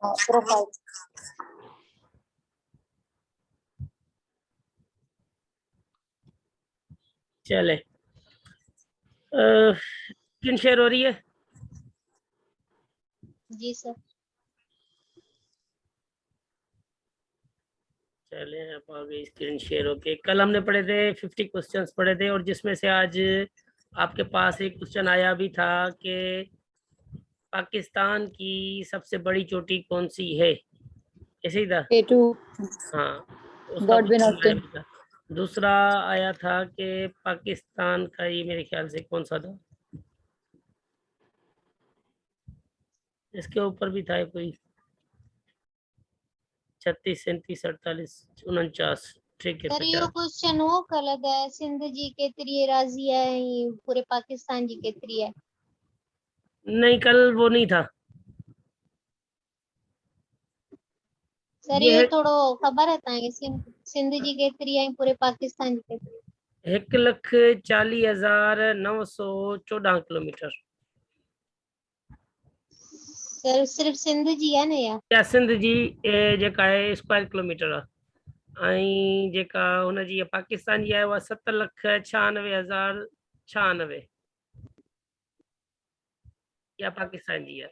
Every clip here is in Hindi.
प्रोफाइल। चले स्क्रीन शेयर हो रही है? जी सर। चले आप आगे स्क्रीन शेयर होके। कल हमने पढ़े थे 50 क्वेश्चंस पढ़े थे, और जिसमें से आज आपके पास एक क्वेश्चन आया भी था कि पाकिस्तान की सबसे बड़ी चोटी कौन सी है, ऐसे ही था। A2 हाँ, उसका Godwin क्वेश्चन आया Austen। भी था। दूसरा आया था कि पाकिस्तान का, ये मेरे ख्याल से कौन सा था, इसके ऊपर भी था कोई, 36, 37, 48, 49, ठीक है सर यो 50। क्वेश्चन हो गलत है, सिंध जी केतरी राजी है, ये पूरे पाकिस्तान जी केतरी है। नहीं, कल वो नहीं था। सर ये ये है थोड़ो खबर है ताकि सिंध जी केतरी है, पूरे पाकिस्तान जी केतरी। 1,40,914 किलोमीटर। सर सिर्फ सिंध जी है ना या सिंध जी जेका है स्क्वायर किलोमीटर आहे, ऐं जेका हुनजी पाकिस्तान जी आहे उहा 7,96,96096 या पाकिस्तान जी आहे।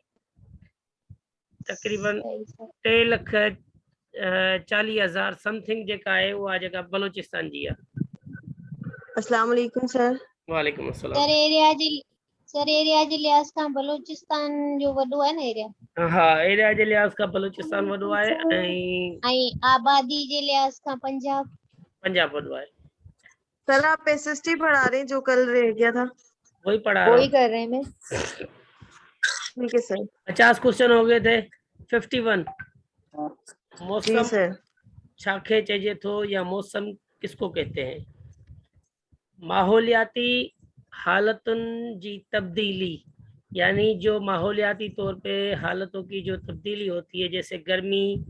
तकरीबन सही सर। 3,40,000 समथिंग जेका आहे उहा जेका बलोचिस्तान जी आहे। अस्सलाम वालेकुम सर। वालेकुम अस्सलाम। सर एरिया जे लिहाज़ खां बलूचिस्तान जो वॾो आहे न एरिया। हाँ, एरिया जे लिहाज़ खां बलूचिस्तान वॾो आहे ऐं आबादी जे लिहाज़ खां पंजाब वॾो आहे। सर आप एसएसटी पढ़ा रहे हैं जो कल रह गया था? वही पढ़ा रहा वही हूँ। कर रहे हैं मैं। ठीक है सर। 50 क्वेश्चन हो गए थे। 51 जी मौसम सर। छाखे चइजे थो या मौसम किसको कहते हैं? माहौलियाती हालतुन जी तब्दीली, यानी जो माहौलियाती तौर पे हालतों की जो तब्दीली होती है, जैसे गर्मी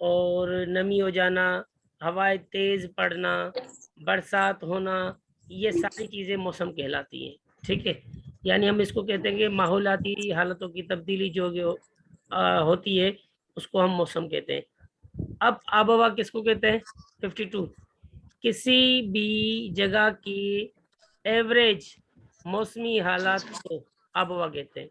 और नमी हो जाना, हवाएं तेज पड़ना, बरसात होना, ये सारी चीज़ें मौसम कहलाती हैं। ठीक है, यानी हम इसको कहते हैं कि माहौलियाती हालतों की तब्दीली जो होती है उसको हम मौसम कहते हैं। अब आब हवा किसको कहते हैं? 52 किसी भी जगह की एवरेज मौसमी हालात को आब हवा कहते हैं।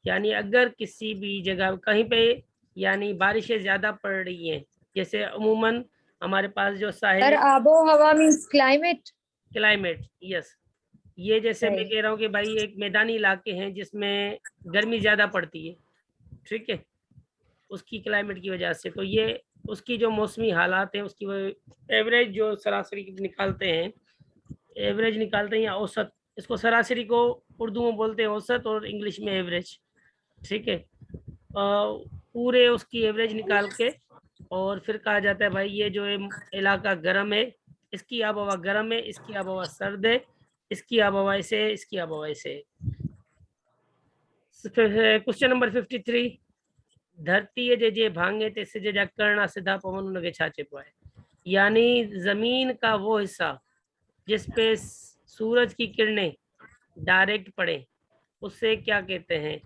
यानी अगर किसी भी जगह कहीं पे यानी बारिशें ज़्यादा पड़ रही हैं, जैसे अमूमन हमारे पास जो सर साहिल आबो हवा मींस क्लाइमेट। क्लाइमेट, यस, ये जैसे मैं सही। कह रहा हूँ कि भाई एक मैदानी इलाके हैं जिसमें गर्मी ज़्यादा पड़ती है, ठीक है, उसकी क्लाइमेट की वजह से, तो ये उसकी जो मौसमी हालात हैं उसकी वो एवरेज जो सरासरी निकालते हैं, एवरेज निकालते हैं या औसत, इसको सरासरी को उर्दू में बोलते हैं औसत और इंग्लिश में एवरेज। ठीक है, पूरे उसकी एवरेज निकाल के और फिर कहा जाता है भाई ये जो इलाका गर्म है, इसकी आबहवा गर्म है, इसकी आबहवा सर्द है, इसकी आबहवा ऐसे है, इसकी आबहवा ऐसे है। क्वेश्चन नंबर 53 धरती जे भांगे ते सिज जा करना सिधा पवन उनके छा चइबो आहे? यानी जमीन का वो हिस्सा जिस पे सूरज की किरणें डायरेक्ट पड़े उसे क्या कहते हैं?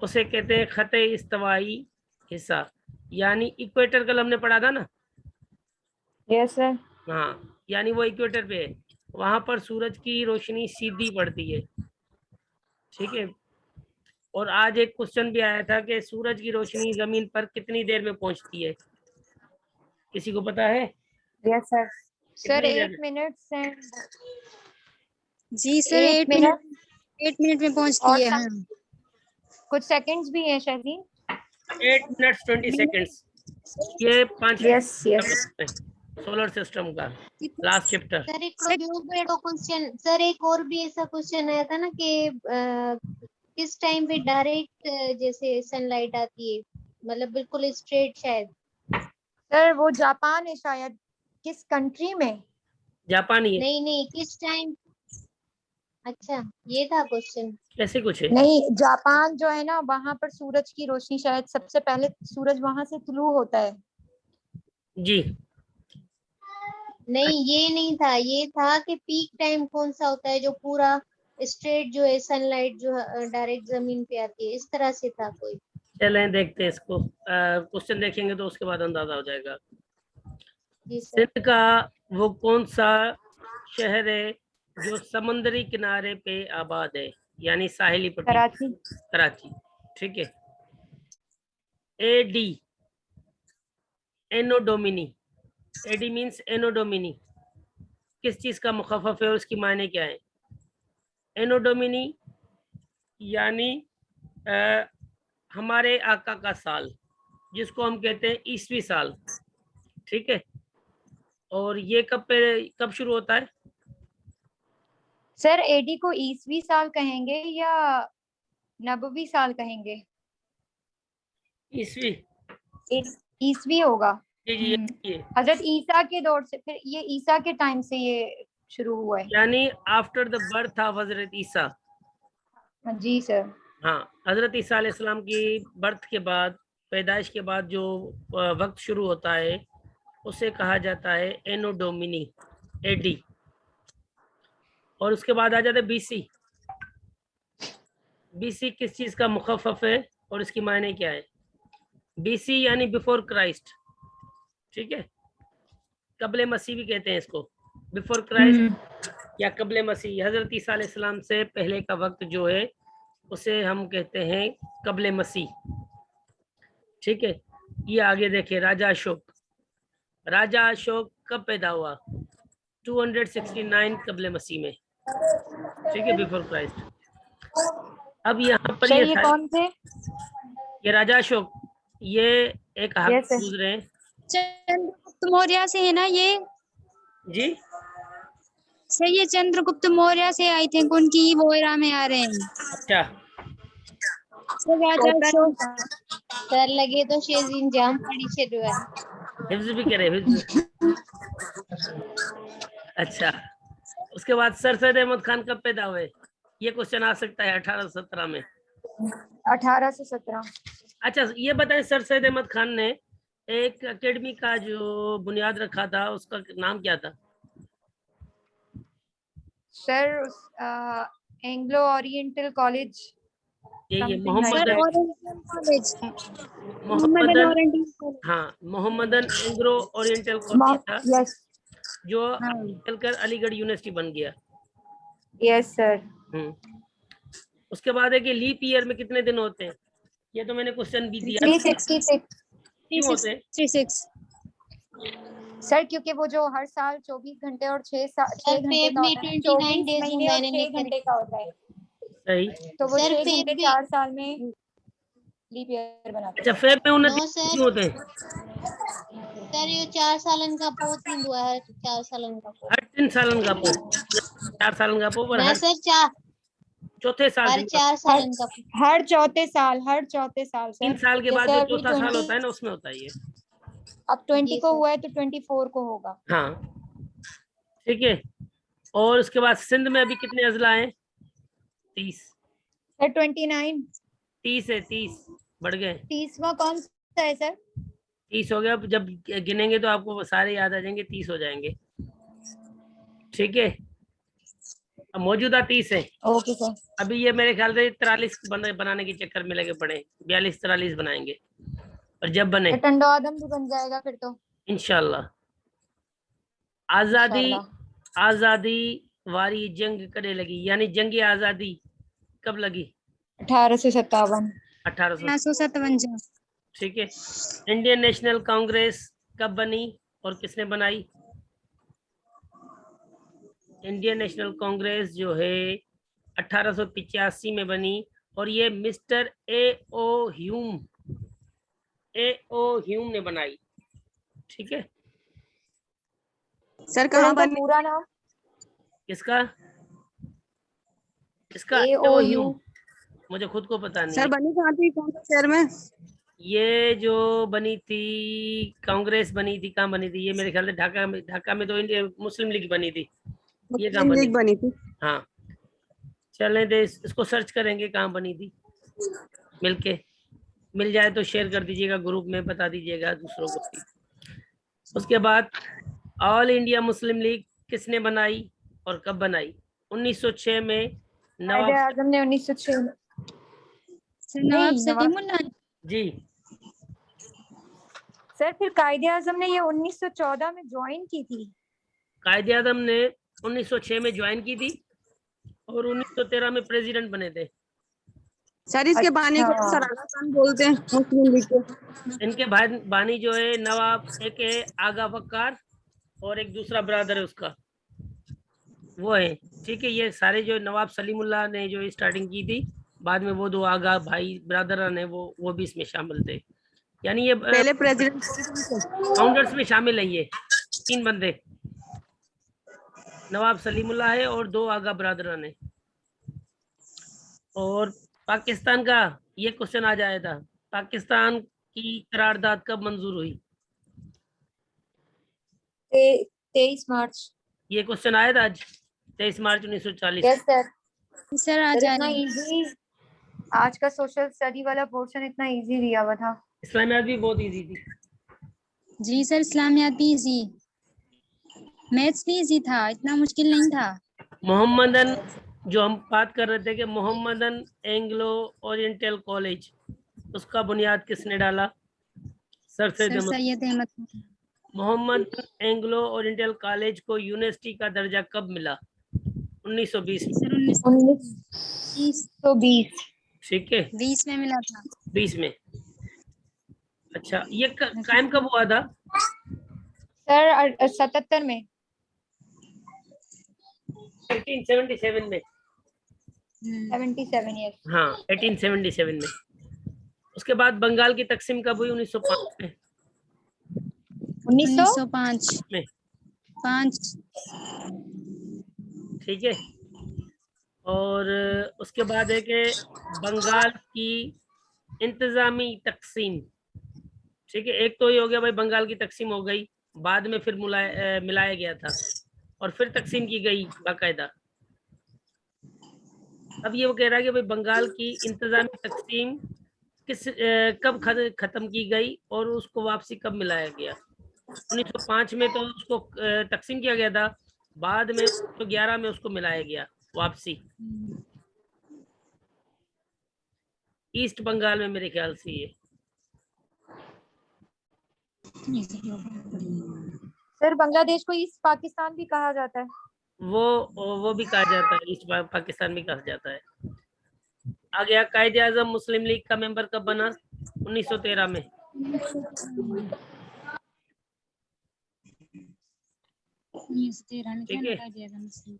उसे कहते हैं खते इस्तवाई हिस्सा, यानी इक्वेटर कल हमने पढ़ा था ना। Yes sir. हाँ, यानी वो इक्वेटर पे है, वहां पर सूरज की रोशनी सीधी पड़ती है। ठीक है, और आज एक क्वेश्चन भी आया था कि सूरज की रोशनी जमीन पर कितनी देर में पहुंचती है, किसी को पता है? Yes sir. सर कितनी देर 8 में? मिनट्स हैं। जी सर 8 मिनट 8 मिनट में और पहुंचती है। हाँ कुछ सेकंड्स भी हैं शायद। 8 मिनट्स 20 सेकेंड्स। ये 5 यस यस। सोलर सिस्टम का लास्ट चैप्टर। सर एक और भी ऐसा क्वेश्चन आया था ना कि किस टाइम पे डायरेक्ट जैसे सनलाइट आती है, मतलब बिल्कुल स्ट्रेट शायद। सर वो जापान है शायद। किस कंट्री में? जापानी है? नहीं किस टाइम। अच्छा ये था क्वेश्चन। ऐसे कुछ है? नहीं, जापान जो है ना वहां पर सूरज की रोशनी शायद सबसे पहले सूरज वहां से तुलू होता है। जी नहीं ये नहीं था, ये था कि पीक टाइम कौन सा होता है जो पूरा स्ट्रेट जो है सनलाइट जो डायरेक्ट जमीन पे आती है, इस तरह से था कोई। चलें देखते हैं इसको, क्वेश्चन देखेंगे तो उसके बाद अंदाजा हो जाएगा। जी सर। सिंध का वो कौन सा शहर है जो समुद्री किनारे पे आबाद है, यानी साहिली पट्टी? कराची। कराची। ठीक है। AD, anno domini. AD means anno domini, किस चीज का मुखफ़फ़ है और उसकी मायने क्या है? एनोडोमिनी यानी हमारे आका का साल, जिसको हम कहते हैं ईसवी साल। ठीक है। और ये कब शुरू होता है? सर एडी को ईसवी साल कहेंगे या नबवी साल कहेंगे? ईसवी। ईसवी होगा। जी जी, ये हजरत ईसा के दौर से, फिर ये ईसा के टाइम से ये शुरू हुआ है। यानी after the birth of Hazrat Isa. Ji sir. हाँ, हजरत ईसा अलैहिस्सलाम की बर्थ के बाद, पैदाइश के बाद जो वक्त शुरू होता है उसे कहा जाता है एनो डोमिनी, एडी। और उसके बाद आ जाता है बीसी। बीसी किस चीज का मुखफ़फ़ है और इसकी मायने क्या है? बीसी यानी बिफोर क्राइस्ट। ठीक है। कबले मसीह भी कहते हैं इसको, बिफोर क्राइस्ट या कबले मसीह। हजरत ईसा अलैहिस्सलाम से पहले का वक्त जो है उसे हम कहते हैं कबले मसीह। ठीक है। ये आगे देखिए, राजा अशोक। राजा अशोक कब पैदा हुआ? 269 कबले मसीह में। ठीक है, बिफोर क्राइस्ट। अब यहाँ पर सर ये कौन थे? ये राजा अशोक, ये एक हाथ Yes, sir. पूछ रहे हैं चंद्रगुप्त मौर्य से है ना ये? जी। सर ये चंद्रगुप्त मौर्य से आई थिंक उनकी वो एरा में आ रहे हैं। अच्छा, सर राजा अशोक। सर लगे तो शेजीन जाम पड़ी शुरू है। हिफ्ज भी करे, हिफ्ज। अच्छा, उसके बाद सर सैयद अहमद खान कब पैदा हुए? ये क्वेश्चन आ सकता है 1817 में। 1817। अच्छा, ये बताएं, सर सैयद अहमद खान ने एक एकेडमी का जो बुनियाद रखा था उसका नाम क्या था? Sir Anglo Oriental College. ये Mohammedan Mohammedan Anglo Oriental College था, यस जो चलकर अलीगढ़ यूनिवर्सिटी बन गया। Yes sir. उसके बाद है कि लीप ईयर में कितने दिन होते हैं? ये तो मैंने क्वेश्चन भी दिया। 366 क्यों होते हैं? 36 सर, क्योंकि वो जो हर साल 24 घंटे और 6 घंटे का होता है, 29 days 24 महीने और 6 घंटे का होता है, सही। तो वो सर 6 फेब घंटे भी 4 साल में लीप ईयर बनाते अच्छा, फेब में 29 नो सर। क्यों होते हैं? सर ये 4 सालन का पो थींदो है, 4 सालन का पो। हर 3 सालन का पो, 4 सालन का पो, पर ना हर सर चौथे साल हर 4 सालन का पो। हर चौथे साल सर। 3 साल के बाद जैसे जो अभी चौथा साल 20 होता है ना, उसमें होता है ये। अब 20 जी को सर। हुआ है तो 24 को होगा। हाँ, ठीक है। और उसके बाद सिंध में अभी कितने अजला हैं? 30। सर 29। 30 है, 30 बढ़ गए। 30वां कौन सा है सर? 30 हो गया। अब जब गिनेंगे तो आपको सारे याद आ जाएंगे, 30 हो जाएंगे। ठीक है। अब मौजूदा 30 है। Okay sir. अभी ये मेरे ख्याल से 43 बनाने के चक्कर में लगे पड़े, 42-43 बनाएंगे, और जब बने तो टंडो आदम भी बन जाएगा फिर तो इंशाल्लाह। आजादी इंशाल्लाह। आजादी वारी जंग कदे लगी, यानी जंग आजादी कब लगी? 1857। 1857। ठीक है। इंडियन नेशनल कांग्रेस कब बनी और किसने बनाई? इंडियन नेशनल कांग्रेस जो है 1885 में बनी, और ये मिस्टर A.O. ह्यूम ने बनाई। ठीक है। सर कहाँ बनी? पूरा नाम? किसका? इसका A.O. ह्यूम, मुझे खुद को पता नहीं सर है। बनी कहाँ थी, कौन से शहर में? ये जो बनी थी कांग्रेस, बनी थी कहाँ बनी थी? ये मेरे ख्याल से ढाका में तो इंडिया मुस्लिम लीग बनी थी। ये कहाँ मुस्लिम लीग बनी थी? हाँ, चलें दे, इसको सर्च करेंगे कहाँ बनी थी, मिलके मिल जाए तो शेयर कर दीजिएगा, ग्रुप में बता दीजिएगा दूसरों को भी। उसके बाद ऑल इंडिया मुस्लिम लीग किसने बनाई और कब बनाई? 1906 में नवाब आजम ने 1906 नवाब सलीमुल्लाह। जी। सर फिर कायदे आजम ने ये 1914 में ज्वाइन की थी। कायदे आजम ने 1906 में ज्वाइन की थी और 1913 में प्रेसिडेंट बने थे। सर इसके बानी को अच्छा। सरारा खान बोलते हैं मुस्लिम लीग के। इनके भाई बानी जो है नवाब, एक है आगा वक्कार और एक दूसरा ब्रदर है उसका, वो है। ठीक है, ये सारे जो नवाब सलीमुल्लाह ने जो स्टार्टिंग की थी, बाद में वो दो आगा भाई ब्रदर ने वो भी इसमें शामिल थे। यानी ये पहले प्रेसिडेंट फाउंडर्स में शामिल है। ये 3 बंदे, नवाब सलीमुल्लाह है और 2 आगा ब्रदर ने। और पाकिस्तान का ये क्वेश्चन आ जाया था, पाकिस्तान की करारदाद कब मंजूर हुई? 23 मार्च। ये क्वेश्चन आया था आज 23 मार्च 1940। Yes sir. सर आ सर जा इतना रहे हैं। इजी, आज का सोशल स्टडी वाला पोर्शन इतना इजी दिया हुआ था। इस्लामियात भी बहुत इजी थी। जी सर, इस्लामियात भी इजी, मैथ्स भी इजी था, इतना मुश्किल नहीं था। मोहम्मदन, जो हम बात कर रहे थे कि मोहम्मदन एंग्लो ओरिएंटल कॉलेज, उसका बुनियाद किसने डाला? Sir sir Syed Ahmad. Syed Ahmad. Mohammedan Anglo Oriental college को यूनिवर्सिटी का दर्जा कब मिला? 1920 में। सर 1920। ठीक है, 1920 में मिला था। 20 में। अच्छा, ये कायम कब हुआ था? सर 77 में। 1877 में। 77 यस। हाँ, 1877 में। उसके बाद बंगाल की तकसीम कब हुई? 1905 में। 1905 में। 5। ठीक है, और उसके बाद है कि बंगाल की इंतजामी तकसीम। ठीक है, एक तो ये हो गया भाई, बंगाल की तकसीम हो गई, बाद में फिर मिलाया गया था और फिर तकसीम की गई बाकायदा। अब ये वो कह रहा है कि भाई बंगाल की इंतजामी तकसीम कब खत्म की गई और उसको वापसी कब मिलाया गया? 1905 में तो उसको तकसीम किया गया था, बाद में 1911 में उसको मिलाया गया वापसी। ईस्ट बंगाल में मेरे ख्याल से ये। सर बांग्लादेश को ईस्ट पाकिस्तान भी कहा जाता है। वो भी कहा जाता है, ईस्ट पाकिस्तान भी कहा जाता है। आ गया, कायदे आजम मुस्लिम लीग का मेंबर कब बना? 1913 में। 1913 में ठीक क्या है, कायदे आजम मुस्लिम।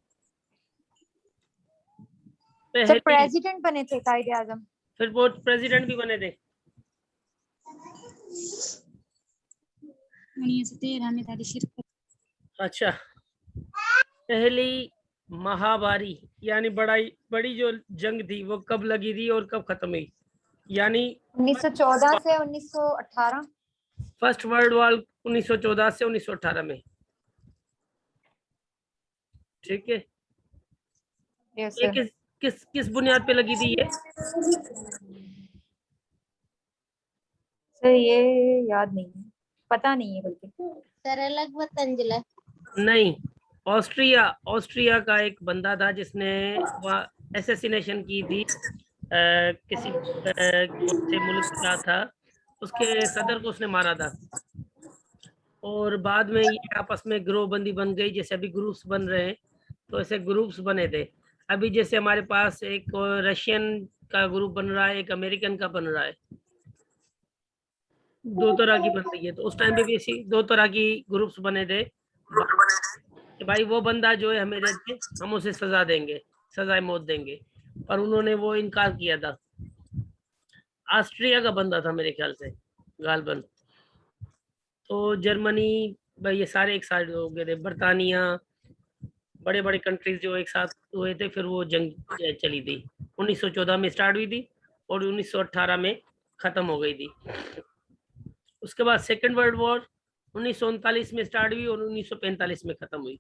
सर पहली, प्रेसिडेंट बने थे कायदे आजम। फिर वो प्रेसिडेंट भी बने थे। 1913 में था शिरकत। अच्छा, पहली महामारी यानी बड़ी जो जंग थी वो कब लगी थी और कब खत्म हुई? यानी 1914 से 1918। फर्स्ट वर्ल्ड वॉर 1914 से 1918 में। ठीक है, यस ये सर। किस बुनियाद पे लगी थी ये? सर ये याद नहीं है, पता नहीं है बल्कि। सर अलग वतंजला। नहीं, ऑस्ट्रिया का एक बंदा था जिसने वहाँ एसेसिनेशन की थी, किसी कौन से मुल्क का था, उसके सदर को उसने मारा था। और बाद में ये आपस में ग्रोहबंदी बन गई, जैसे अभी ग्रुप्स बन रहे हैं, तो ऐसे ग्रुप्स बने थे। अभी जैसे हमारे पास एक रशियन का ग्रुप बन रहा है, एक अमेरिकन का बन रहा है, 2 तरह की बन रही है। तो उस टाइम पे भी ऐसी 2 तरह की ग्रुप्स बने थे कि भाई वो बंदा जो है हमें दे दे, हम उसे सजा देंगे, सजाए मौत देंगे, पर उन्होंने वो इनकार किया था। ऑस्ट्रिया का बंदा था मेरे ख्याल से गालबन। तो जर्मनी, भाई ये सारे एक साइड हो गए थे, बर्तानिया, बड़े बड़े कंट्रीज जो एक साथ हुए थे, फिर वो जंग चली थी। 1914 में स्टार्ट हुई थी और 1918 में खत्म हो गई थी। उसके बाद सेकेंड वर्ल्ड वॉर 1939 में स्टार्ट हुई और 1945 में खत्म हुई।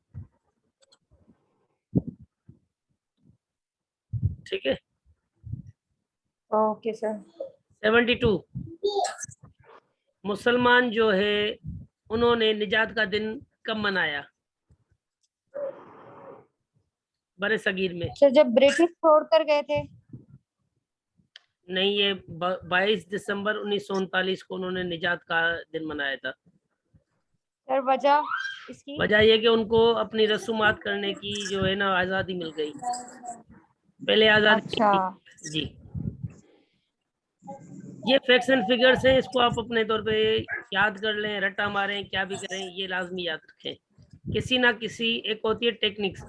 ठीक है, ओके सर। 72 मुसलमान जो है उन्होंने निजात का दिन कब मनाया बरे सगीर में? सर जब ब्रिटिश छोड़कर गए थे। नहीं, ये 22 दिसंबर 1939 को उन्होंने निजात का दिन मनाया था। सर वजह इसकी? वजह ये कि उनको अपनी रसूमात करने की जो है ना आज़ादी मिल गई, पहले आज़ादी अच्छा। थी। जी, ये फैक्ट्स एंड फिगर्स हैं, इसको आप अपने तौर पे याद कर लें, रट्टा मारें, क्या भी करें, ये लाजमी याद रखें। किसी ना किसी, एक होती है टेक्निक्स,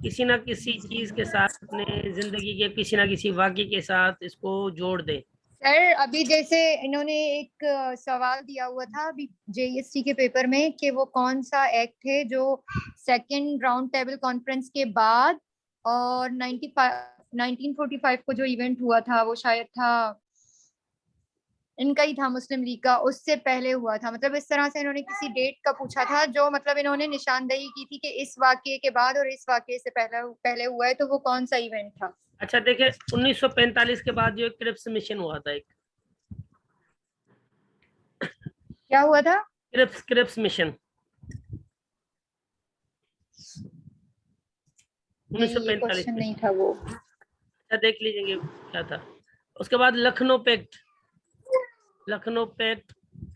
किसी ना किसी चीज के साथ अपने जिंदगी के किसी ना किसी वाक़े के साथ इसको जोड़ दें। सर अभी जैसे इन्होंने एक सवाल दिया हुआ था अभी जेईएसटी के पेपर में कि वो कौन सा एक्ट है जो सेकंड राउंड टेबल कॉन्फ्रेंस के बाद और 1945 को जो इवेंट हुआ था वो शायद था इनका ही था, मुस्लिम लीग का, उससे पहले हुआ था। मतलब इस तरह से इन्होंने किसी डेट का पूछा था जो मतलब इन्होंने निशानदेही की थी कि इस वाकये के बाद और इस वाकये से पहले हुआ है, तो वो कौन सा इवेंट था? अच्छा देखिए, 1945 के बाद जो क्रिप्स मिशन हुआ था, एक क्या हुआ था? क्रिप्स मिशन नहीं, ये 1945 क्वेश्चन में। नहीं था वो। अच्छा देख लीजिए क्या था। उसके बाद लखनऊ पैक्ट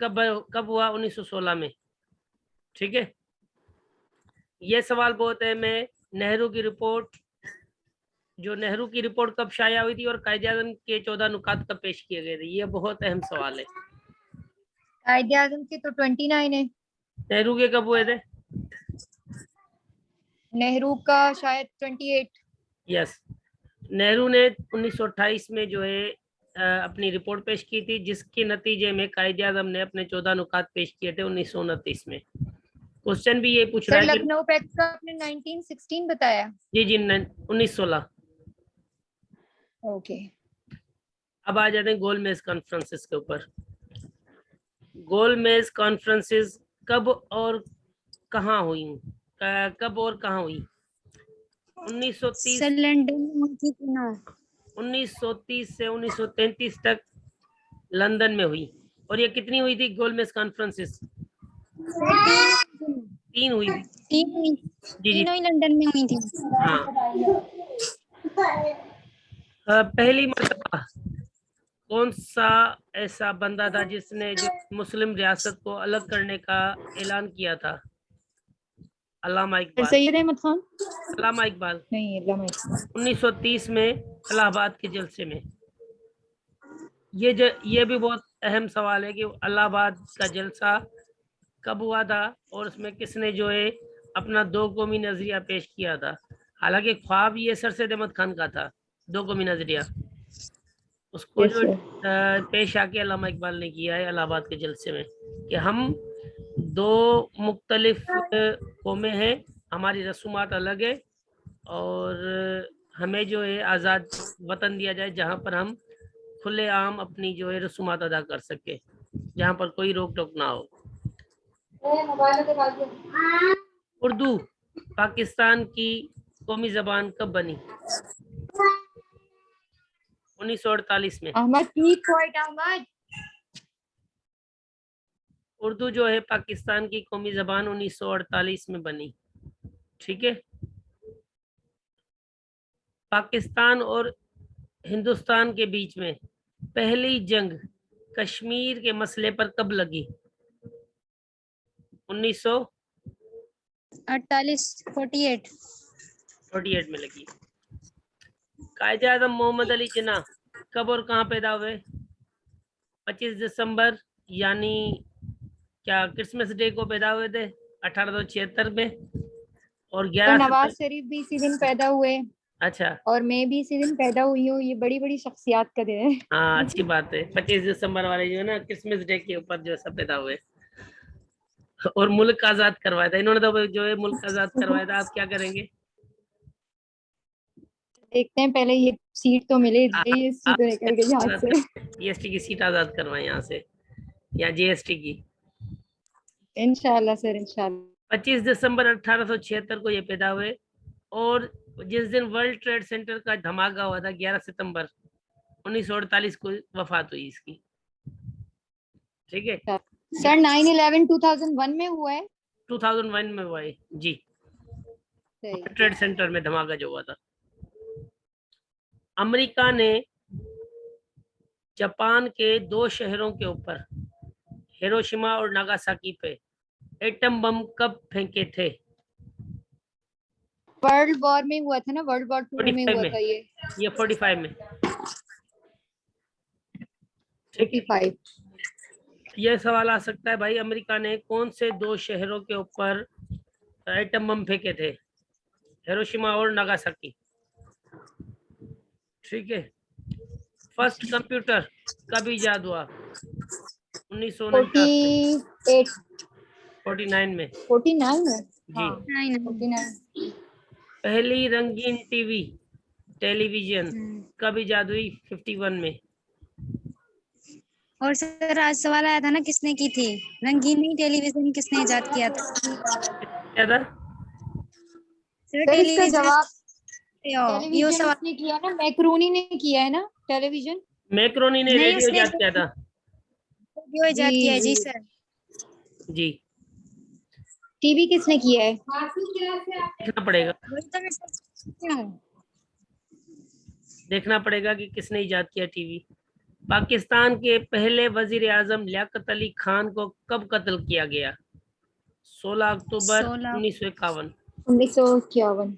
कब हुआ? 1916 में। ठीक है, ये सवाल बहुत है। मैं नेहरू की रिपोर्ट कब शाया हुई थी और कायदे-ए-आज़म के 14 नुकात कब पेश किए गए थे, ये बहुत अहम सवाल है। कायदे-ए-आज़म के तो 29 है। नेहरू के कब हुए थे? नेहरू का शायद 28। यस, नेहरू ने 1928 में जो है अपनी रिपोर्ट पेश की थी, जिसके नतीजे में कायदे-ए-आज़म ने अपने 14 नुकात पेश किए थे 1929 में। क्वेश्चन भी ये पूछ रहा सर है कि लखनऊ पैक्ट का आपने 1916 बताया? जी 1916। ओके। अब आ जाते हैं गोलमेज कॉन्फ्रेंसेस के ऊपर। गोलमेज कॉन्फ्रेंसेस कब और कहाँ हुई? 1930 सर लंदन में हुई थी कि ना? 1930 से 1933 तक लंदन में हुई। और ये कितनी हुई थी गोलमेज कॉन्फ्रेंसेस? 3 हुई थी। जी जी, तीनों ही लंदन में हुई थी। हाँ। पहली मर्तबा कौन सा ऐसा बंदा था जिसने जो मुस्लिम रियासत को अलग करने का ऐलान किया था? अल्लामा इकबाल। सैयद अहमद खान? अल्लामा इकबाल नहीं, अल्लामा इकबाल। 1930 में इलाहाबाद के जलसे में। ये भी बहुत अहम सवाल है कि इलाहाबाद का जलसा कब हुआ था और उसमें किसने जो है अपना दो कौमी नजरिया पेश किया था। हालांकि ख्वाब ये सर सैयद अहमद खान का था, दो कौमी नजरिया, उसको जो पेश आके अल्लामा इकबाल ने किया है इलाहाबाद के जलसे में कि हम दो मुख्तलिफ कौमें हैं, हमारी रसूमात अलग है और हमें जो है आज़ाद वतन दिया जाए जहाँ पर हम खुलेआम अपनी जो है रसूमात अदा कर सके, जहाँ पर कोई रोक टोक ना हो। उर्दू पाकिस्तान की कौमी जबान कब बनी? 1948 में। अहमद अहमद। उर्दू जो है पाकिस्तान की कौमी जबान 1948 में बनी। ठीक है, पाकिस्तान और हिंदुस्तान के बीच में पहली जंग कश्मीर के मसले पर कब लगी? 1948 में लगी। कायदे-ए-आज़म मोहम्मद अली जिन्ना कब और कहाँ पैदा हुए? 25 दिसंबर यानी क्या क्रिसमस डे को पैदा हुए थे 1876 में। और 11 नवाज शरीफ भी इसी दिन पैदा हुए। अच्छा, और मैं भी इसी दिन पैदा हुई हूँ। ये बड़ी बड़ी शख्सियत का दिन है। हाँ अच्छी बात है। 25 दिसंबर वाले जो है ना क्रिसमस डे के ऊपर जो सब पैदा हुए और मुल्क आजाद करवाया था इन्होंने, तो जो है मुल्क आजाद करवाया था। आप क्या करेंगे? देखते हैं, पहले ये सीट तो मिले जीएसटी तो निकल गई हाथ से। जीएसटी की सीट आजाद करवाएं यहाँ से या जीएसटी की। इंशाल्लाह सर, इंशाल्लाह। 25 दिसंबर 1876 को ये पैदा हुए और जिस दिन वर्ल्ड ट्रेड सेंटर का धमाका हुआ था 11 सितंबर 1948 को वफात हुई इसकी। ठीक है सर 9/11 2001 में हुआ है। 2001 में हुआ है जी, ट्रेड सेंटर में धमाका जो हुआ था। अमेरिका ने जापान के 2 शहरों के ऊपर हिरोशिमा और नागासाकी पे एटम बम कब फेंके थे? वर्ल्ड वॉर में हुआ था ना, वर्ल्ड वॉर 2 में 45 हुआ में। था ये। ये 45 में। ठीक है। 45। ये सवाल आ सकता है भाई, अमेरिका ने कौन से 2 शहरों के ऊपर एटम बम फेंके थे? हिरोशिमा और नागासाकी। ठीक है। फर्स्ट कंप्यूटर कब इजाद हुआ? 1949 में। 48 49 में 49 में। जी। हाँ 49। पहली रंगीन टीवी टेलीविजन कब इजाद हुई? 51 में। और सर आज सवाल आया था ना, किसने की थी रंगीनी टेलीविजन, किसने इजाद किया था? क्या था? सर सर इसका टेलीविजन जवाब यो टेलीविजन सवाल उसने किया ना, मैक्रोनी ने किया है ना टेलीविजन। मैक्रोनी ने नहीं, रेडियो उसने इजाद किया था। रेडियो इजाद किया है जी जी। सर। जी, टीवी किसने किया है? देखना पड़ेगा, वही तो मैं सोचती हूँ। देखना पड़ेगा कि किसने इजाद किया टीवी। पाकिस्तान के पहले वजीर आजम लियाकत अली खान को कब कत्ल किया गया? 16 अक्टूबर 16 1951। 1951।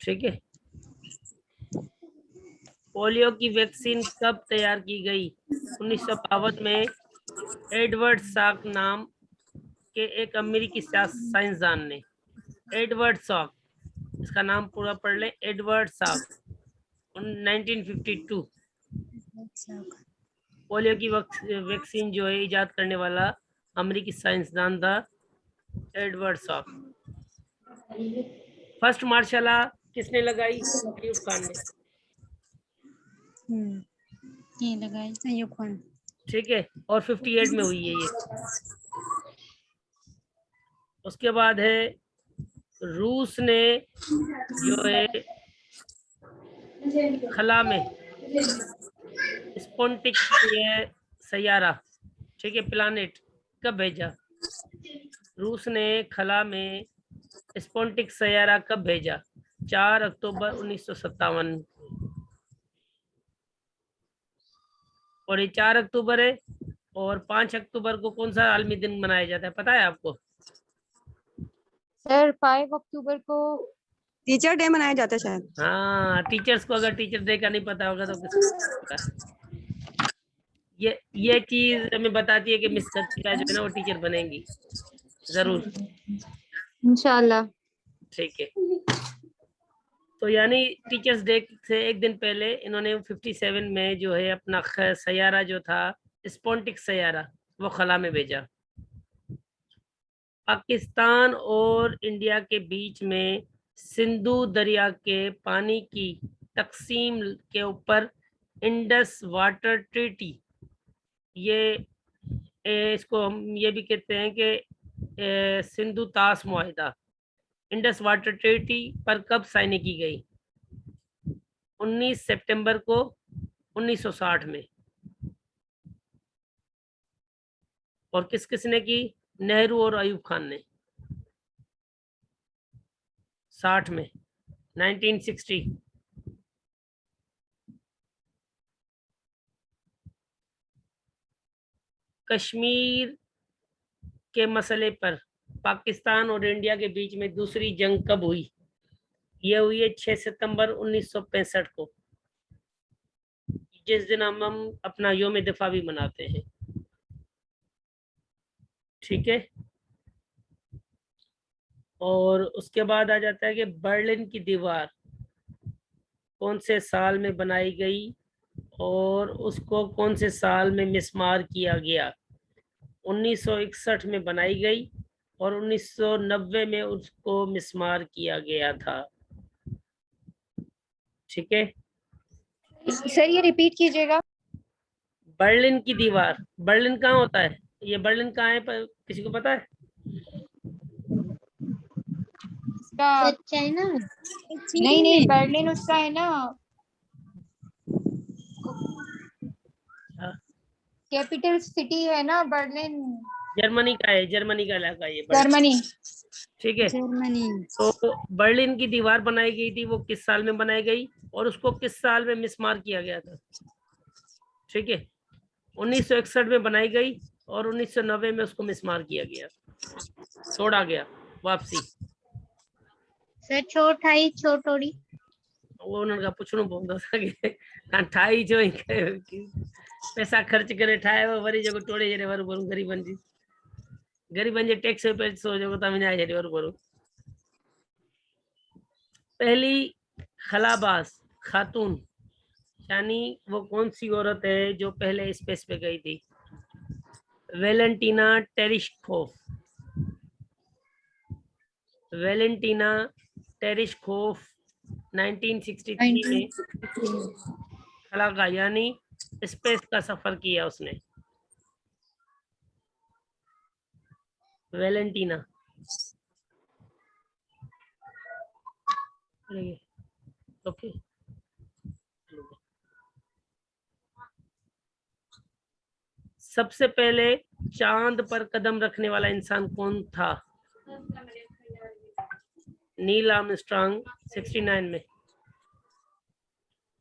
ठीक है। पोलियो की वैक्सीन कब तैयार की गई? 1952 में एडवर्ड साक नाम के एक अमेरिकी साइंसदान ने। एडवर्ड साक, इसका नाम पूरा पढ़ लें, एडवर्ड साक। 1952 पोलियो की वैक्सीन जो है इजाद करने वाला अमेरिकी साइंसदान था एडवर्ड साक। फर्स्ट मार्शल लॉ किसने लगाई? अयूब खान ने। ये लगाई अयूब खान। ठीक है। और 58 में हुई है ये। उसके बाद है रूस ने जो है खला में स्पुतनिक सैयारा, ठीक है, प्लानेट कब भेजा? रूस ने खला में स्पुतनिक सैयारा कब भेजा? 4 अक्टूबर 1957। और ये 4 अक्टूबर है। और 5 अक्टूबर को कौन सा आलमी दिन मनाया जाता है, पता है आपको? सर 5 अक्टूबर को टीचर डे मनाया जाता है शायद। हाँ, टीचर्स को अगर टीचर डे का नहीं पता होगा तो किसको पता है? ये चीज हमें बताती है कि मिस कृतिका जो है ना वो टीचर बनेंगी जरूर। इंशाल्लाह। ठीक है। तो यानी टीचर्स डे से एक दिन पहले इन्होंने 57 में जो है अपना सैयारा जो था स्पुतनिक सैयारा वो खला में भेजा। पाकिस्तान और इंडिया के बीच में सिंधु दरिया के पानी की तकसीम के ऊपर इंडस वाटर ट्रीटी, ये इसको हम ये भी कहते हैं कि सिंधु तास मुआहिदा, इंडस वाटर ट्रीटी पर कब साइन की गई? 19 सितंबर को 1960 में। और किस किस ने की? नेहरू और अयूब खान ने। 60 में 1960। कश्मीर के मसले पर पाकिस्तान और इंडिया के बीच में दूसरी जंग कब हुई? यह हुई है 6 सितंबर 1965 को, जिस दिन हम अपना योम दिफा भी मनाते हैं। ठीक है। और उसके बाद आ जाता है कि बर्लिन की दीवार कौन से साल में बनाई गई और उसको कौन से साल में मिसमार किया गया? 1961 में बनाई गई और 1990 में उसको मिसमार किया गया था। ठीक है। सर ये रिपीट कीजिएगा। बर्लिन की दीवार, बर्लिन कहाँ होता है? ये बर्लिन कहाँ है, किसी को पता है? इसका चाइना में। नहीं नहीं, बर्लिन उसका है ना, कैपिटल सिटी है ना बर्लिन। जर्मनी का है, जर्मनी का इलाका है ये बर्लिन। जर्मनी। ठीक है। जर्मनी। तो बर्लिन की दीवार बनाई गई थी, वो किस साल में बनाई गई और उसको किस साल में मिसमार किया गया था? ठीक है। 1961 में बनाई गई और 1990 में उसको मिसमार किया गया, छोड़ा गया वापसी। सर छो ठाई छो टोड़ी वो उन्होंने कहा पूछणो पवंदो असांखे, तव्हां ठाही जो ई पैसा ख़र्च करे ठाहियो वरी जेको टोड़े छॾे वारो भरूं गरीबनि जे टैक्स जो पैसो जेको तव्हां विञाए छॾे वारो भरूं। पहली खलाबाज खातून यानी वो कौन सी औरत है जो पहले स्पेस पे गई थी? वेलेंटीना टेरिशकोव। वेलेंटीना टेरिशकोव 1963 में खलागा यानी स्पेस का सफर किया उसने। Valentina okay. सबसे पहले चांद पर कदम रखने वाला इंसान कौन था? नील आर्मस्ट्रांग 69 में।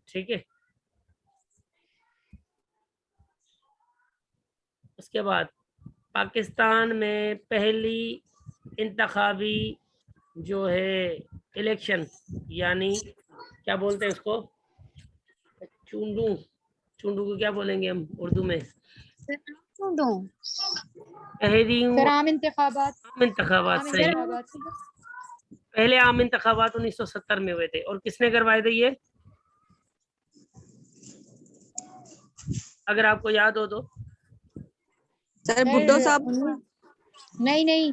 ठीक है, उसके बाद पाकिस्तान में पहली इंतखाबी जो है इलेक्शन यानी क्या बोलते हैं उसको, चुंडू, चुंडू को क्या बोलेंगे हम उर्दू में? पहली सर आम इंतखाबात सही। पहले आम इंतखाबात 1970 में हुए थे और किसने करवाए थे ये, अगर आपको याद हो तो? सर भुट्टो साहब। नहीं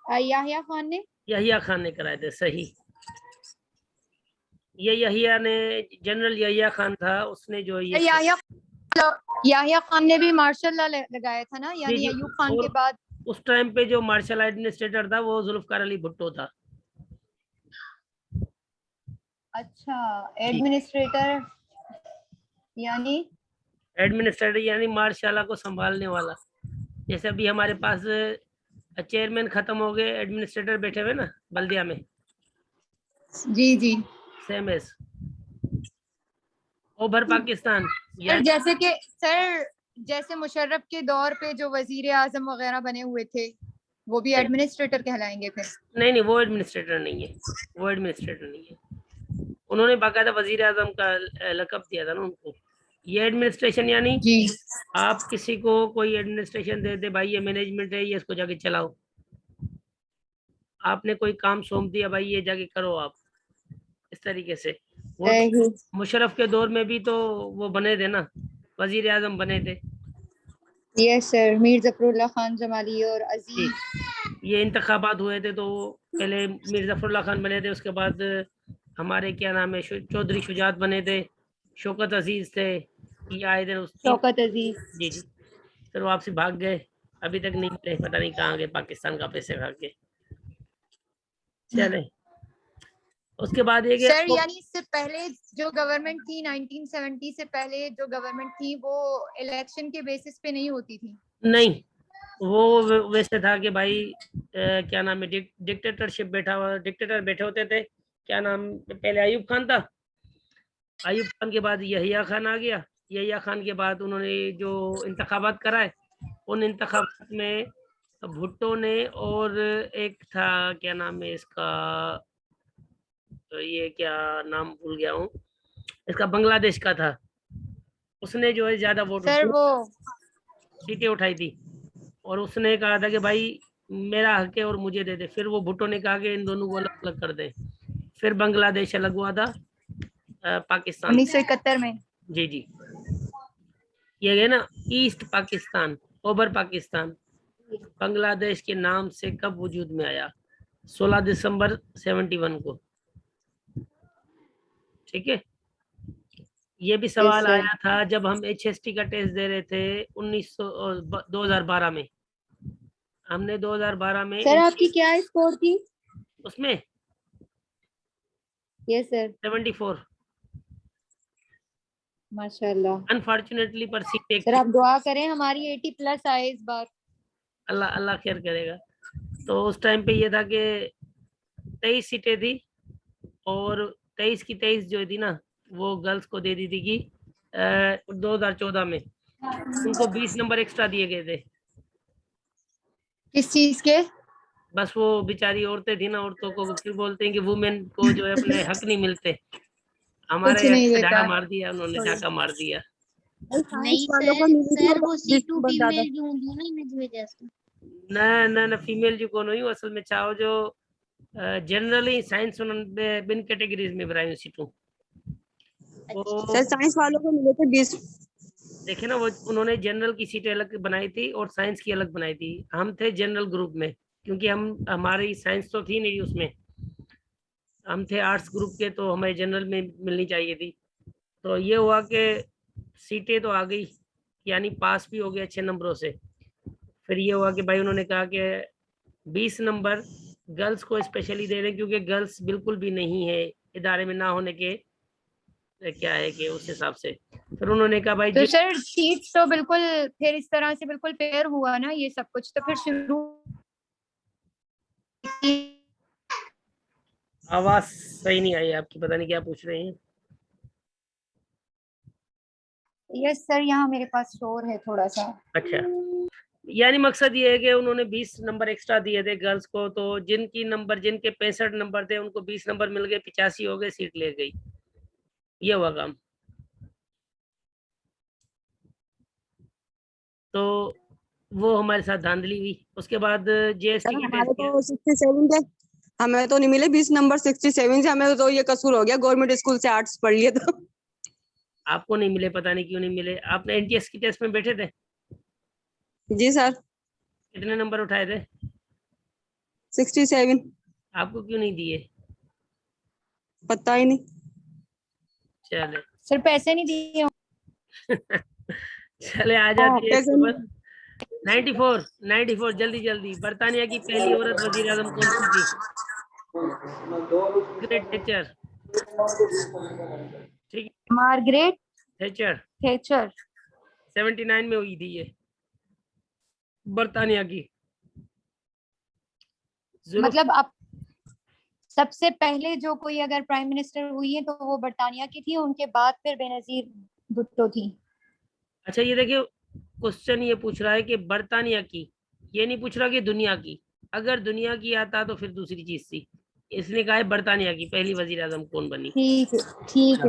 याहिया खान ने कराए थे, सही। ये यहिया ने, जनरल यहिया खान था, उसने जो ये याहिया खान ने भी मार्शल लॉ लगाया था ना, यानी जी, अयूब खान के और बाद। उस टाइम पे जो मार्शल एडमिनिस्ट्रेटर था वो जुल्फकार अली भुट्टो था। अच्छा, एडमिनिस्ट्रेटर यानी मार्शाला को संभालने वाला। जैसे अभी हमारे पास चेयरमैन खत्म हो गए, एडमिनिस्ट्रेटर बैठे हुए ना बल्दिया में। जी same as over Pakistan sir जैसे मुशर्रफ के दौर पे जो वजीर आजम वगैरह बने हुए थे वो भी एडमिनिस्ट्रेटर कहलाएंगे फिर? नहीं, वो एडमिनिस्ट्रेटर नहीं है, उन्होंने बाकायदा वजीर आजम का लकब दिया था ना उनको। ये एडमिनिस्ट्रेशन यानी जी। आप किसी को कोई एडमिनिस्ट्रेशन दे दे, भाई ये मैनेजमेंट है, ये इसको जाके चलाओ। आपने कोई काम सौंप दिया, भाई ये जाके करो आप, इस तरीके से। वो मुशर्रफ के दौर में भी तो वो बने थे ना, वजीर आजम बने थे। यस सर, मीर जफरुल्लाह खान जमाली और अजीज। ये इंतखाबात हुए थे तो पहले मीर जफरुल्लाह खान बने थे, उसके बाद हमारे क्या नाम है चौधरी शुजात बने थे, शौकत अजीज थे, ये आए थे शौकत अजीज। जी फिर वो आपसे भाग गए, अभी तक नहीं मिले, पता नहीं कहाँ गए, पाकिस्तान का पैसे खा के। चले, उसके बाद ये सर यानी इससे पहले जो गवर्नमेंट थी 1970 से पहले जो गवर्नमेंट थी वो इलेक्शन के बेसिस पे नहीं होती थी? नहीं, वो वैसे था कि भाई क्या नाम है, डिक्टेटरशिप डिक्टेटर बैठे होते थे। क्या नाम, पहले अयूब खान था, अयूब खान के बाद यहिया खान आ गया, यहिया खान के बाद उन्होंने जो इंतखाबात कराए, उन इंतखाबात में भुट्टो ने और एक था, क्या नाम है इसका, तो ये क्या नाम भूल गया हूँ इसका, बांग्लादेश का था, उसने जो है ज्यादा वोट सीटें उठाई थी और उसने कहा था कि भाई मेरा हक है और मुझे दे दे। फिर वो भुट्टो ने कहा कि इन दोनों को अलग अलग कर दे, फिर बांग्लादेश अलग हुआ था पाकिस्तान 1971 में। जी ये है ना ईस्ट पाकिस्तान, ओवर पाकिस्तान बांग्लादेश के नाम से कब वजूद में आया? 16 दिसंबर 71 को। ठीक है, ये भी सवाल आया था जब हम HST का टेस्ट दे रहे थे 2012 में। हमने 2012 में सर आपकी क्या स्कोर थी उसमें? Yes sir 74। माशाल्लाह। अनफॉर्चुनेटली पर सीट सर आप दुआ करें हमारी 80 प्लस आए इस बार। अल्लाह खैर करेगा। तो उस टाइम पे ये था कि 23 सीटें थी और 23 की 23 जो थी ना वो गर्ल्स को दे दी थी कि 2014 में उनको 20 नंबर एक्स्ट्रा दिए गए थे। किस चीज के? बस वो बेचारी औरतें थी ना, औरतों को फिर बोलते हैं कि वुमेन को जो है अपने हक नहीं मिलते। हमारे कुछ हक नहीं पे बेटा। डांडा मार दिया उन्होंने, डाका मार दिया। नहीं वालों को सर, मिली थी सर वो वो 20 C2 नंबर ज्यादा। फीमेल जो हूंदियूं न हिन जी वजह सां। न फीमेल जो कोन हुयूं, असल में छा हो जो जनरली साइंस उन्हनि ॿिनि कैटेगरीज में विरायूं सीटूं। वो सर साइंस वालों को मिले थे 20। देखे ना, वो उन्होंने जनरल की सीटें अलग बनाई थी और साइंस की अलग बनाई थी। हम थे जनरल ग्रुप में, क्योंकि हमारी साइंस तो थी नहीं उसमें, हम थे आर्ट्स ग्रुप के, तो हमें जनरल में मिलनी चाहिए थी। तो ये हुआ कि सीटें तो आ गई, यानी पास भी हो गया 6 नंबरों से। फिर ये हुआ कि भाई उन्होंने कहा कि 20 नंबर गर्ल्स को स्पेशली दे रहे हैं, क्योंकि गर्ल्स बिल्कुल भी नहीं है इदारे में, ना होने के क्या है कि उस हिसाब से। फिर उन्होंने कहा भाई तो जी, सर सीट तो बिल्कुल फिर इस तरह से बिल्कुल फेयर हुआ ना ये सब कुछ, तो फिर शुरू आवाज सही नहीं आई आपकी, पता नहीं क्या पूछ रहे हैं। यस सर, यहाँ मेरे पास शोर है थोड़ा सा। अच्छा, यानी मकसद ये है कि उन्होंने 20 नंबर एक्स्ट्रा दिए थे गर्ल्स को, तो जिनके 65 नंबर थे उनको 20 नंबर मिल गए, 85 हो गए, सीट ले गई। ये हुआ काम। तो वो हमारे साथ धांधली हुई। उसके बाद सर जेएसटी की टेस्ट हमारे किया। तो 67 थे, हमें तो नहीं मिले 20 नंबर। 67 से हमें तो ये कसूर हो गया, गवर्नमेंट स्कूल से आर्ट्स पढ़ लिए तो। आपको नहीं मिले, पता नहीं क्यों नहीं मिले। आपने एनटीएस की टेस्ट में बैठे थे? जी सर। कितने नंबर उठाए थे? 67। आपको क्यों नहीं दिए? पता ही नहीं। चले सर पैसे नहीं दिए। चले, आ जाती है इसके बाद 94 जल्दी जल्दी। बर्तानिया की पहली औरत वजीर आजम कौन सी थी? Great Thatcher. ठीक है, मार्गरेट थैचर। थैचर। 79 में हुई थी ये, बर्तानिया की। मतलब अब सबसे पहले जो कोई अगर प्राइम मिनिस्टर हुई है तो वो बर्तानिया की थी, उनके बाद फिर बेनजीर भुट्टो थी। अच्छा, ये देखिए, क्वेश्चन ये पूछ रहा है कि बर्तानिया की, ये नहीं पूछ रहा कि दुनिया की। अगर दुनिया की आता तो फिर दूसरी चीज थी, इसने कहा है बर्तानिया की पहली वजीर आजम कौन बनी। ठीक है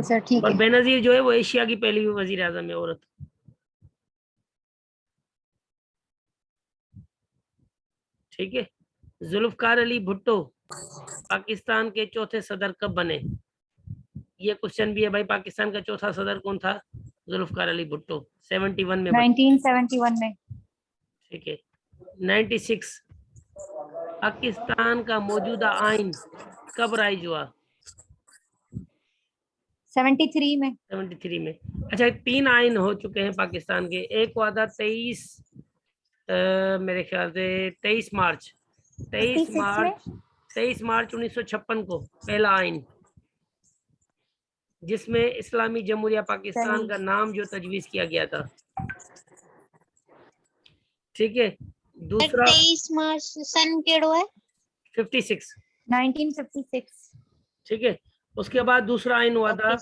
सर, ठीक और है। बेनजीर जो है वो एशिया की पहली वजीर आजम है औरत। ठीक है। जुल्फकार अली भुट्टो पाकिस्तान के चौथे सदर कब बने? ये क्वेश्चन भी है भाई, पाकिस्तान का चौथा सदर कौन था? जुल्फकार अली भुट्टो 71 में बने। 1971 में। ठीक है। 96 पाकिस्तान का मौजूदा आइन कब राइज हुआ? 73 में। 73 में। अच्छा, 3 आइन हो चुके हैं पाकिस्तान के। एक हुआ था 23 मेरे ख्याल से 23 मार्च 1956 को पहला आइन, जिसमें इस्लामी जमहूरिया पाकिस्तान का नाम जो तजवीज किया गया था। ठीक है। दूसरा 23 मार्च सन केड़ो है? 56। 1956। ठीक है। उसके बाद दूसरा आइन हुआ था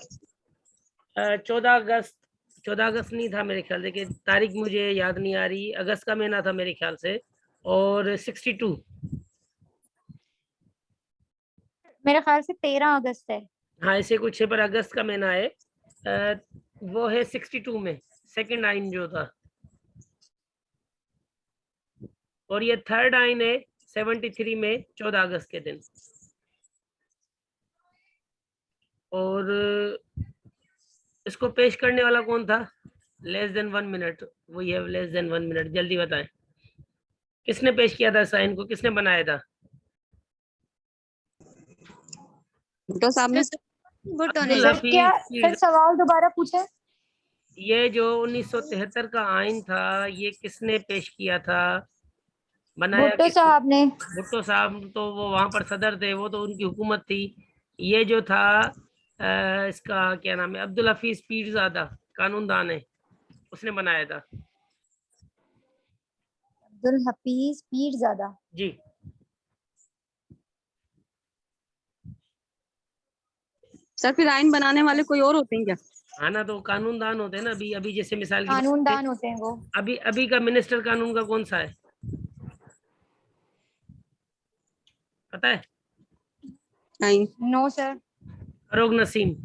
14 अगस्त नहीं था मेरे ख्याल से, कि तारीख मुझे याद नहीं आ रही, अगस्त का महीना था मेरे ख्याल से। और 62 मेरे ख्याल से 13 अगस्त है। हाँ, ऐसे कुछ है, पर अगस्त का महीना है। वो है 62 में सेकंड आइन जो था। और ये थर्ड आइन है 73 में 14 अगस्त के दिन। और इसको पेश करने वाला कौन था? Less than 1 minute. वही है, लेस देन 1 मिनट, जल्दी बताएं। किसने पेश किया था इस आइन को, किसने बनाया था? भुट्टो साहब ने। भुट्टो ने। अब्दुल सर हफीज क्या, सर पीर। सवाल दोबारा पूछे। ये जो 1973 का आइन था, ये किसने पेश किया था, बनाया भुट्टो किसने? साहब ने। भुट्टो साहब तो वो वहां पर सदर थे, वो तो उनकी हुकूमत थी। ये जो था इसका क्या नाम है, अब्दुल हफीज पीरजादा कानूनदान है, उसने बनाया था। अब्दुल हफीज पीरजादा। जी। सर फिर आइन बनाने वाले कोई और होते हैं क्या? हाँ ना, तो कानून दान होते हैं ना। अभी अभी जैसे मिसाल की कानून दान होते हैं वो। अभी अभी का मिनिस्टर कानून का कौन सा है, पता है? नहीं। No sir. फरोग नसीम।